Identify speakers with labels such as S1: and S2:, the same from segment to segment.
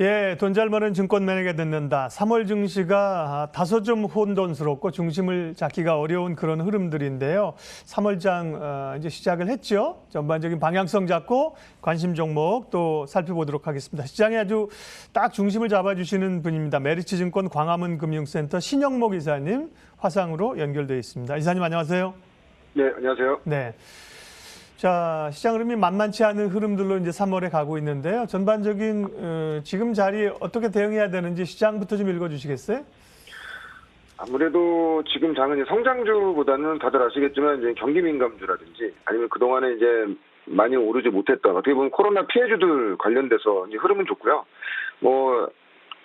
S1: 예, 돈 잘 버는 증권맨에게 듣는다. 3월 증시가 다소 좀 혼돈스럽고 중심을 잡기가 어려운 그런 흐름들인데요. 3월장 이제 시작을 했죠. 전반적인 방향성 잡고 관심 종목 또 살펴보도록 하겠습니다. 시장에 아주 딱 중심을 잡아주시는 분입니다. 메리츠증권 광화문 금융센터 신영목 이사님 화상으로 연결되어 있습니다. 이사님 안녕하세요.
S2: 네, 안녕하세요.
S1: 네. 자, 시장 흐름이 만만치 않은 흐름들로 이제 3월에 가고 있는데요. 전반적인 지금 자리에 어떻게 대응해야 되는지 시장부터 좀 읽어주시겠어요?
S2: 아무래도 지금 장은 이제 성장주보다는 다들 아시겠지만 이제 경기 민감주라든지 아니면 그동안에 이제 많이 오르지 못했던 어떻게 보면 코로나 피해주들 관련돼서 이제 흐름은 좋고요.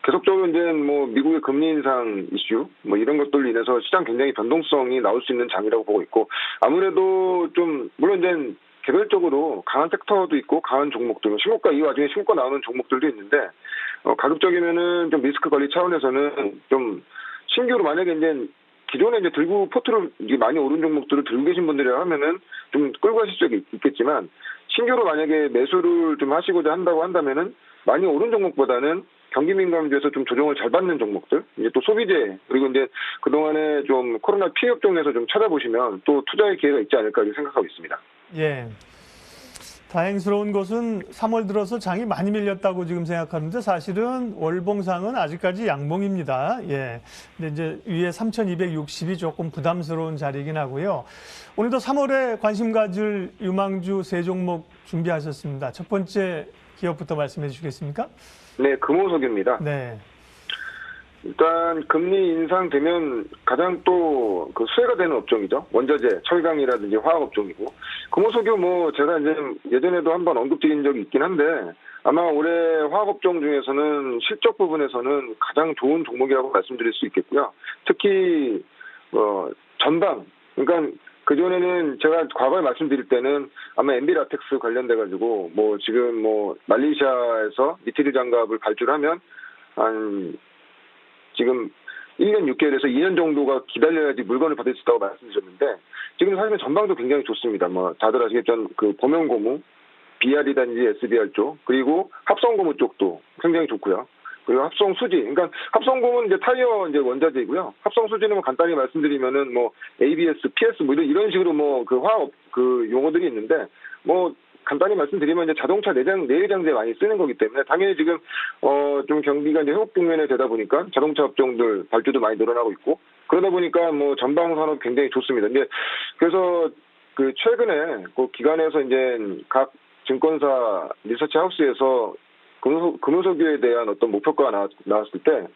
S2: 계속적으로 이제 미국의 금리 인상 이슈 이런 것들로 인해서 시장 굉장히 변동성이 나올 수 있는 장이라고 보고 있고 아무래도 좀 물론 이제 개별적으로 강한 섹터도 있고 강한 종목들, 신고가 이 와중에 신고가 나오는 종목들도 있는데 가급적이면은 좀 리스크 관리 차원에서는 좀 신규로 만약에 이제 기존에 이제 들고 포트를 많이 오른 종목들을 들고 계신 분들이라 하면은 좀 끌고 가실 수 있겠지만 신규로 만약에 매수를 좀 하시고자 한다고 한다면은 많이 오른 종목보다는 경기 민감주에서 좀 조정을 잘 받는 종목들, 이제 또 소비재, 그리고 이제 그동안에 좀 코로나 피해 업종에서 좀 찾아보시면 또 투자의 기회가 있지 않을까 생각하고 있습니다.
S1: 예. 다행스러운 것은 3월 들어서 장이 많이 밀렸다고 지금 생각하는데 사실은 월봉상은 아직까지 양봉입니다. 예. 근데 이제 위에 3,260이 조금 부담스러운 자리이긴 하고요. 오늘도 3월에 관심 가질 유망주 세 종목 준비하셨습니다. 첫 번째 기업부터 말씀해 주시겠습니까?
S2: 네, 금호석유입니다.
S1: 네.
S2: 일단 금리 인상되면 가장 또 그 수혜가 되는 업종이죠. 원자재, 철강이라든지 화학 업종이고 금호석유 제가 이제 예전에도 한번 언급드린 적이 있긴 한데 아마 올해 화학 업종 중에서는 실적 부분에서는 가장 좋은 종목이라고 말씀드릴 수 있겠고요. 특히 전방 그러니까 그전에는 제가 과거에 말씀드릴 때는 아마 MB라텍스 관련돼 가지고 지금 말레이시아에서 니트릴 장갑을 발주하면 한 지금 1년 6개월에서 2년 정도가 기다려야지 물건을 받을 수 있다고 말씀드렸는데 지금 사실 전방도 굉장히 좋습니다. 다들 아시겠지만 그 보명고무, BR이든지 SBR 쪽 그리고 합성고무 쪽도 굉장히 좋고요. 그리고 합성수지, 그러니까 합성고무는 이제 타이어 이제 원자재이고요. 합성수지는 간단히 말씀드리면은 ABS, PS 이런 식으로 그 화학 그 용어들이 있는데 간단히 말씀드리면 이제 자동차 내장재 많이 쓰는 거기 때문에 당연히 지금 좀 경기가 이제 회복 국면에 되다 보니까 자동차 업종들 발주도 많이 늘어나고 있고 그러다 보니까 전방 산업 굉장히 좋습니다. 근데 그래서 그 최근에 그 기관에서 이제 각 증권사 리서치 하우스에서 금호석유에 대한 어떤 목표가가 나왔을 때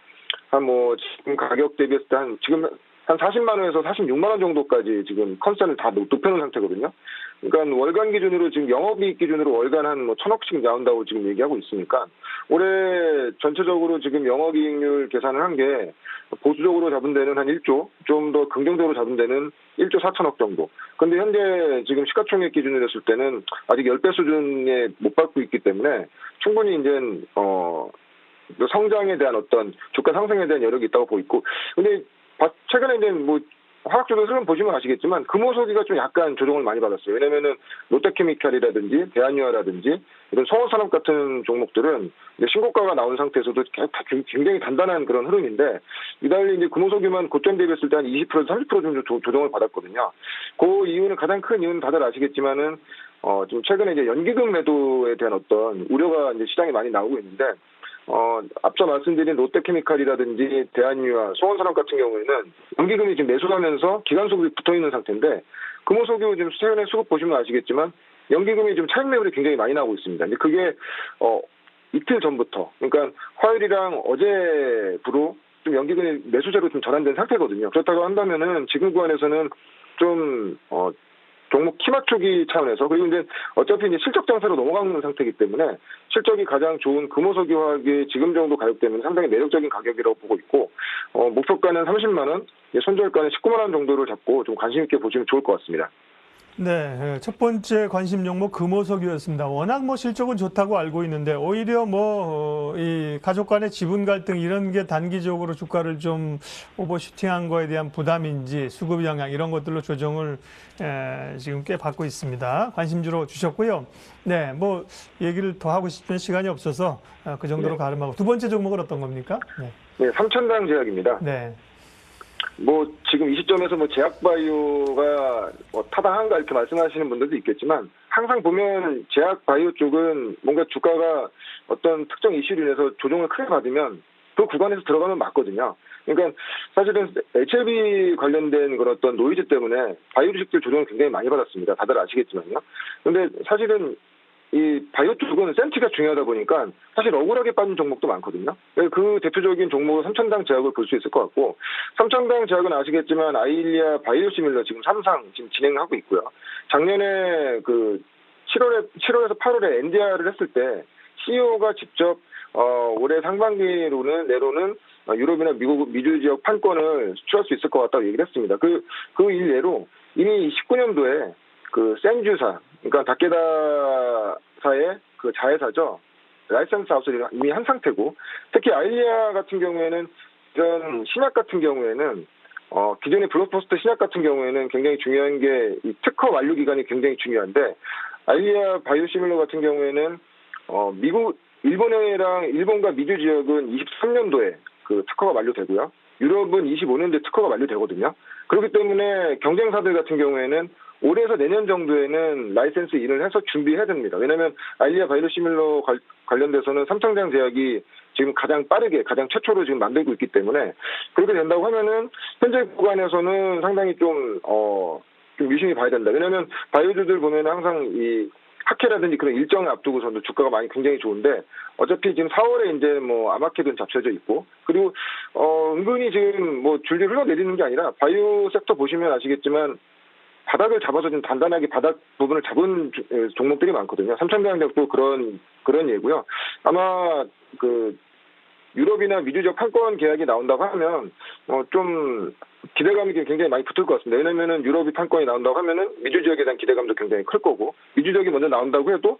S2: 지금 가격 대비했을 때 지금 한 40만 원에서 46만 원 정도까지 지금 컨센을 다 높여놓은 상태거든요. 그러니까 월간 기준으로 지금 영업이익 기준으로 월간 한 1,000억씩 나온다고 지금 얘기하고 있으니까 올해 전체적으로 지금 영업이익률 계산을 한 게 보수적으로 잡은 데는 한 1조, 좀 더 긍정적으로 잡은 데는 1조 4천억 정도. 근데 현재 지금 시가총액 기준으로 했을 때는 아직 10배 수준에 못 밟고 있기 때문에 충분히 이제 성장에 대한 어떤 주가 상승에 대한 여력이 있다고 보고 있고 근데 최근에 이제 화학주들 흐름 보시면 아시겠지만 금호석유가 좀 약간 조정을 많이 받았어요. 왜냐면은 롯데케미칼이라든지 대한유화라든지 이런 성원산업 같은 종목들은 이제 신고가가 나온 상태에서도 굉장히 단단한 그런 흐름인데 이달리 이제 금호석유만 고점 대비했을 때 한 20% 30% 정도 조정을 받았거든요. 그 이유는 가장 큰 이유는 다들 아시겠지만은 좀 최근에 이제 연기금 매도에 대한 어떤 우려가 이제 시장에 많이 나오고 있는데 앞서 말씀드린 롯데케미칼이라든지 대한유화, 송원산업 같은 경우에는 연기금이 지금 매수하면서 기간 수급이 붙어 있는 상태인데 금호석유 지금 최근에 수급 보시면 아시겠지만 연기금이 좀 차익 매물이 굉장히 많이 나오고 있습니다. 근데 그게 이틀 전부터 그러니까 화요일이랑 어제부로 좀 연기금이 매수세로 좀 전환된 상태거든요. 그렇다고 한다면은 지금 구간에서는 좀 종목 키 맞추기 차원에서 그리고 이제 어차피 이제 실적 장세로 넘어가는 상태이기 때문에 실적이 가장 좋은 금호석유 화학이 지금 정도 가격 때문에 상당히 매력적인 가격이라고 보고 있고 목표가는 30만 원, 손절가는 19만 원 정도를 잡고 좀 관심 있게 보시면 좋을 것 같습니다.
S1: 네, 첫 번째 관심 종목 금호석이었습니다. 워낙 뭐 실적은 좋다고 알고 있는데 오히려 이 가족 간의 지분 갈등 이런 게 단기적으로 주가를 좀 오버슈팅한 거에 대한 부담인지 수급 영향 이런 것들로 조정을 지금 꽤 받고 있습니다. 관심주로 주셨고요. 네, 뭐 얘기를 더 하고 싶은 시간이 없어서 그 정도로 가름하고 두 번째 종목은 어떤 겁니까? 네,
S2: 네, 삼천당 제약입니다.
S1: 네,
S2: 지금 이 시점에서 제약바이오가 타당한가 이렇게 말씀하시는 분들도 있겠지만, 항상 보면 제약바이오 쪽은 뭔가 주가가 어떤 특정 이슈로 인해서 조정을 크게 받으면 그 구간에서 들어가면 맞거든요. 그러니까 사실은 HLB 관련된 그런 어떤 노이즈 때문에 바이오 주식들 조정을 굉장히 많이 받았습니다. 다들 아시겠지만요. 근데 사실은 이 바이오 쪽은 센치가 중요하다 보니까 사실 억울하게 빠진 종목도 많거든요. 그 대표적인 종목은 삼천당 제약을 볼 수 있을 것 같고, 삼천당 제약은 아시겠지만 아일리아 바이오시밀러 지금 3상 지금 진행하고 있고요. 작년에 7월에서 8월에 NDR을 했을 때 CEO가 직접 올해 상반기로는 내로는 유럽이나 미주 지역 판권을 수출할 수 있을 것 같다고 얘기를 했습니다. 그 일례로 이미 19년도에 센주사, 그러니까 다케다사의 그 자회사죠. 라이센스 하우스를 이미 한 상태고, 특히 아일리아 같은 경우에는 이런 신약 같은 경우에는 기존의 블록버스터 신약 같은 경우에는 굉장히 중요한 게 이 특허 완료 기간이 굉장히 중요한데, 아일리아 바이오시밀러 같은 경우에는 일본과 미주 지역은 23년도에 그 특허가 만료되고요. 유럽은 25년도에 특허가 만료되거든요. 그렇기 때문에 경쟁사들 같은 경우에는 올해에서 내년 정도에는 라이센스 인을 해서 준비해야 됩니다. 왜냐하면 아일리아 바이오시밀러 관련돼서는 삼천장 제약이 지금 가장 빠르게, 가장 최초로 지금 만들고 있기 때문에, 그렇게 된다고 하면은 현재 구간에서는 상당히 좀 유심히 봐야 된다. 왜냐하면 바이오주들 보면 항상 이 학회라든지 그런 일정을 앞두고서도 주가가 많이 굉장히 좋은데, 어차피 지금 4월에 이제 아마케든 잡혀져 있고, 그리고 은근히 지금 줄줄 흘러내리는 게 아니라 바이오 섹터 보시면 아시겠지만 바닥을 잡아서 좀 단단하게 바닥 부분을 잡은 종목들이 많거든요. 삼천대학도 그런 예고요. 아마 유럽이나 미주 지역 판권 계약이 나온다고 하면 좀 기대감이 굉장히 많이 붙을 것 같습니다. 왜냐면은 유럽이 판권이 나온다고 하면은 미주 지역에 대한 기대감도 굉장히 클 거고, 미주 지역이 먼저 나온다고 해도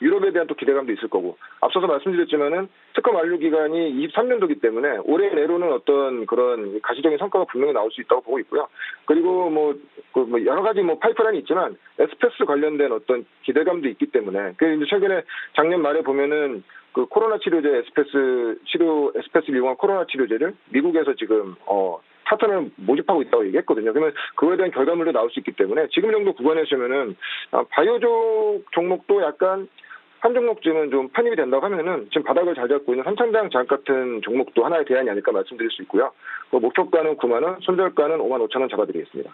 S2: 유럽에 대한 또 기대감도 있을 거고, 앞서서 말씀드렸지만은 특허 만료 기간이 23년도이기 때문에 올해 내로는 어떤 그런 가시적인 성과가 분명히 나올 수 있다고 보고 있고요. 그리고 여러 가지 파이프라인이 있지만 에스페스 관련된 어떤 기대감도 있기 때문에, 이제 최근에 작년 말에 보면은 그 코로나 치료제 에스페스를 이용한 코로나 치료제를 미국에서 지금 파트너를 모집하고 있다고 얘기했거든요. 그러면 그거에 대한 결과물도 나올 수 있기 때문에 지금 정도 구간에서면은 바이오족 종목도 약간 한 종목쯤은 좀 편입이 된다고 하면은 지금 바닥을 잘 잡고 있는 삼천장 제약 같은 종목도 하나의 대안이 아닐까 말씀드릴 수 있고요. 목표가는 9만 원, 손절가는 5만 5천 원 잡아드리겠습니다.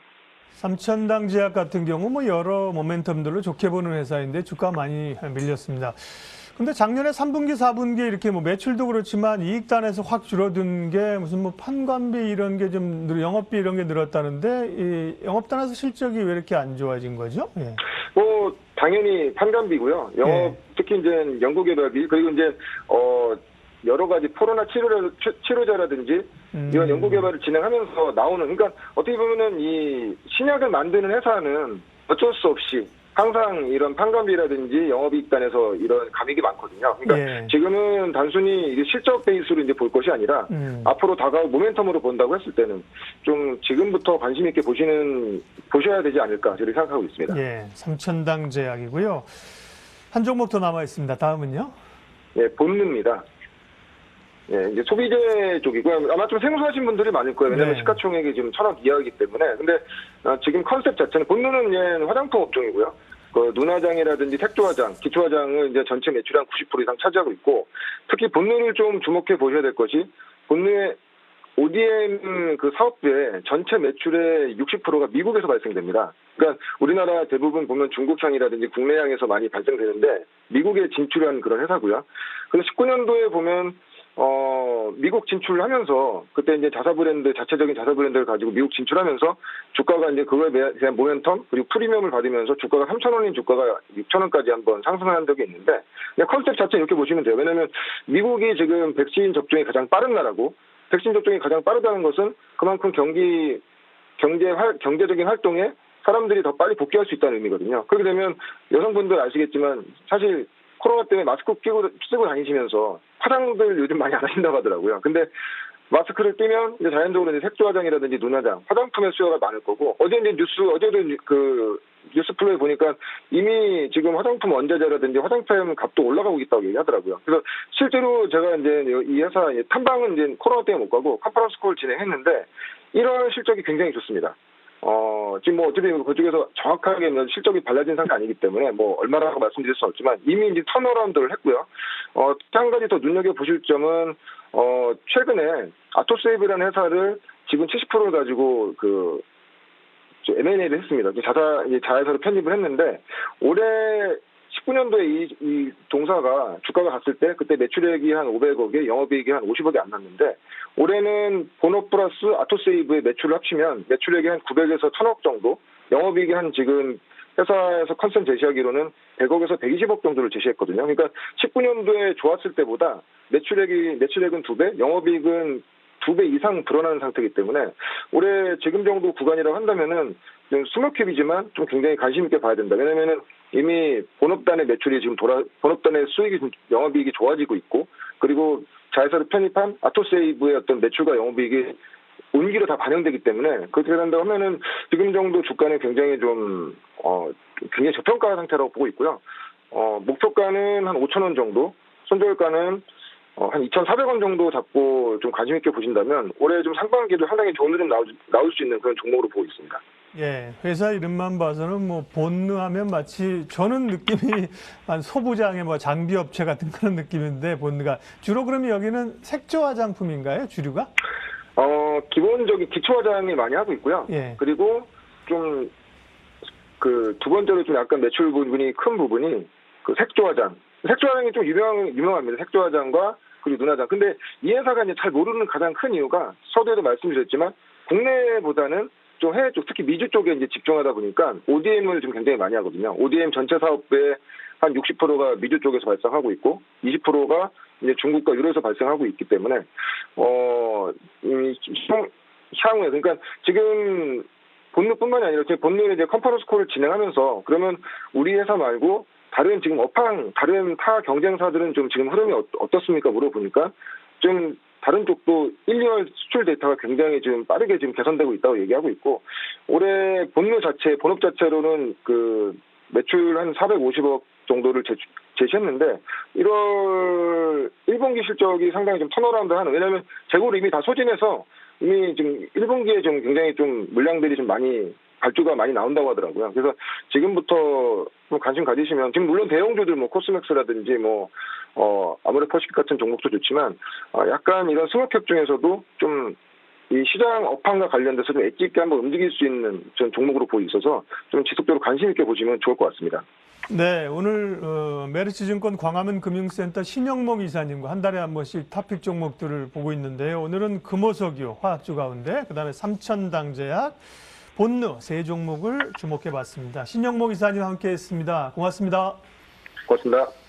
S1: 삼천당 제약 같은 경우 여러 모멘텀들로 좋게 보는 회사인데 주가 많이 밀렸습니다. 근데 작년에 3분기, 4분기 이렇게 매출도 그렇지만 이익단에서 확 줄어든 게 무슨 판관비 이런 게 좀 영업비 이런 게 늘었다는데 이 영업단에서 실적이 왜 이렇게 안 좋아진 거죠? 예.
S2: 당연히 판관비고요. 영업 특히 이제 연구개발비, 그리고 이제 여러 가지 코로나 치료제라든지 이런 연구개발을 진행하면서 나오는, 그러니까 어떻게 보면은 이 신약을 만드는 회사는 어쩔 수 없이 항상 이런 판관비라든지 영업이익단에서 이런 감익이 많거든요. 그러니까 지금은 단순히 이게 실적 베이스로 이제 볼 것이 아니라 앞으로 다가올 모멘텀으로 본다고 했을 때는 좀 지금부터 관심 있게 보셔야 되지 않을까 저렇게 생각하고 있습니다.
S1: 예, 삼천당 제약이고요. 한 종목 더 남아 있습니다. 다음은요?
S2: 예, 본느입니다. 예, 이제 소비재 쪽이고요. 아마 좀 생소하신 분들이 많을 거예요. 왜냐하면 시가총액이 지금 1,000억 이하이기 때문에. 근데 지금 컨셉 자체는 본느는 화장품 업종이고요. 눈화장이라든지 색조화장, 기초화장을 이제 전체 매출의 한 90% 이상 차지하고 있고, 특히 본느를 좀 주목해 보셔야 될 것이, 본느의 ODM 사업부의 전체 매출의 60%가 미국에서 발생됩니다. 그러니까 우리나라 대부분 보면 중국향이라든지 국내향에서 많이 발생되는데 미국에 진출한 그런 회사고요. 그래서 19년도에 보면 미국 진출을 하면서 그때 이제 자체적인 자사 브랜드를 가지고 미국 진출하면서 주가가 이제 그거에 대한 모멘텀 그리고 프리미엄을 받으면서 주가가 3,000원인 주가가 6,000원까지 한번 상승한 적이 있는데, 컨셉 자체 이렇게 보시면 돼요. 왜냐하면 미국이 지금 백신 접종이 가장 빠른 나라고, 백신 접종이 가장 빠르다는 것은 그만큼 경제적인 활동에 사람들이 더 빨리 복귀할 수 있다는 의미거든요. 그렇게 되면 여성분들 아시겠지만 사실 코로나 때문에 마스크 쓰고 다니시면서 화장들 요즘 많이 안 하신다고 하더라고요. 근데 마스크를 끼면 이제 자연적으로 이제 색조 화장이라든지 눈화장, 화장품의 수요가 많을 거고, 어제도 뉴스 플로에 보니까 이미 지금 화장품 원자재라든지 화장품 값도 올라가고 있다고 얘기하더라고요. 그래서 실제로 제가 이제 이 회사 탐방은 이제 코로나 때문에 못 가고 컨퍼런스 콜 진행했는데 이런 실적이 굉장히 좋습니다. 지금 뭐 어쨌든 그쪽에서 정확하게 실적이 발라진 상태 아니기 때문에 뭐 얼마라고 말씀드릴 수는 없지만 이미 이제 턴어라운드를 했고요. 한 가지 더 눈여겨보실 점은, 최근에 아토세이브라는 회사를 지분 70%를 가지고 M&A를 했습니다. 자회사로 편입을 했는데, 올해 19년도에 이 동사가 주가가 갔을 때 그때 매출액이 한 500억에 영업이익이 한 50억이 안 났는데, 올해는 본업 플러스 아토세이브의 매출을 합치면 매출액이 한 900에서 1000억 정도, 영업이익이 한 지금 회사에서 컨센 제시하기로는 100억에서 120억 정도를 제시했거든요. 그러니까 19년도에 좋았을 때보다 매출액은 2배, 영업이익은 2배 이상 불어나는 상태이기 때문에 올해 지금 정도 구간이라고 한다면은 스몰캡이지만 좀 굉장히 관심 있게 봐야 된다. 왜냐면은 이미 본업단의 매출이 지금 본업단의 수익이, 영업이익이 좋아지고 있고, 그리고 자회사로 편입한 아토세이브의 어떤 매출과 영업이익이 온기로 다 반영되기 때문에 그렇게 된다고 하면은 지금 정도 주가는 굉장히 굉장히 저평가 상태라고 보고 있고요. 목표가는 한 5,000원 정도, 손절가는 한 2,400원 정도 잡고 좀 관심 있게 보신다면 올해 좀 상반기도 상당히 좋은 흐름 나올 수 있는 그런 종목으로 보고 있습니다.
S1: 예, 회사 이름만 봐서는 뭐 본느하면 마치 저는 느낌이 한 소부장의 뭐 장비 업체 같은 그런 느낌인데, 본느가 주로 그러면 여기는 색조 화장품인가요, 주류가?
S2: 기본적인 기초 화장이 많이 하고 있고요.
S1: 예.
S2: 그리고 좀 두 번째로 좀 약간 매출 부분이 큰 부분이 색조 화장. 색조 화장이 좀 유명합니다. 색조 화장과 그리고 눈화장. 근데 이 회사가 이제 잘 모르는 가장 큰 이유가, 서두에도 말씀드렸지만 국내보다는 좀 해외 쪽, 특히 미주 쪽에 이제 집중하다 보니까 ODM을 좀 굉장히 많이 하거든요. ODM 전체 사업의 한 60%가 미주 쪽에서 발생하고 있고, 20%가 이제 중국과 유럽에서 발생하고 있기 때문에, 향후에, 그러니까 지금 본느뿐만이 아니라 제 본느의 이제 컨퍼런스 콜을 진행하면서, 그러면 우리 회사 말고 다른 지금 다른 타 경쟁사들은 좀 지금 흐름이 어떻습니까? 물어보니까 좀 다른 쪽도 1, 2월 수출 데이터가 굉장히 지금 빠르게 지금 개선되고 있다고 얘기하고 있고, 올해 본업 자체로는 매출 한 450억 정도를 제시했는데 1월 1분기 실적이 상당히 좀 턴어라운드 하는, 왜냐하면 재고를 이미 다 소진해서 이미 지금 1분기에 좀 굉장히 좀 물량들이 좀 많이 발주가 많이 나온다고 하더라고요. 그래서 지금부터 좀 관심 가지시면, 지금 물론 대형주들 뭐 코스맥스라든지 아모레퍼시픽 같은 종목도 좋지만, 약간 이런 스몰캡 중에서도 좀 이 시장 업황과 관련돼서 좀 엣지 있게 한번 움직일 수 있는 전 종목으로 보고 있어서 좀 지속적으로 관심 있게 보시면 좋을 것 같습니다.
S1: 네, 오늘 메리츠증권 광화문 금융센터 신영목 이사님과 한 달에 한 번씩 탑픽 종목들을 보고 있는데요. 오늘은 금호석유 화학주 가운데, 그다음에 삼천당제약, 본느 세 종목을 주목해봤습니다. 신영목 이사님 함께했습니다. 고맙습니다.
S2: 고맙습니다.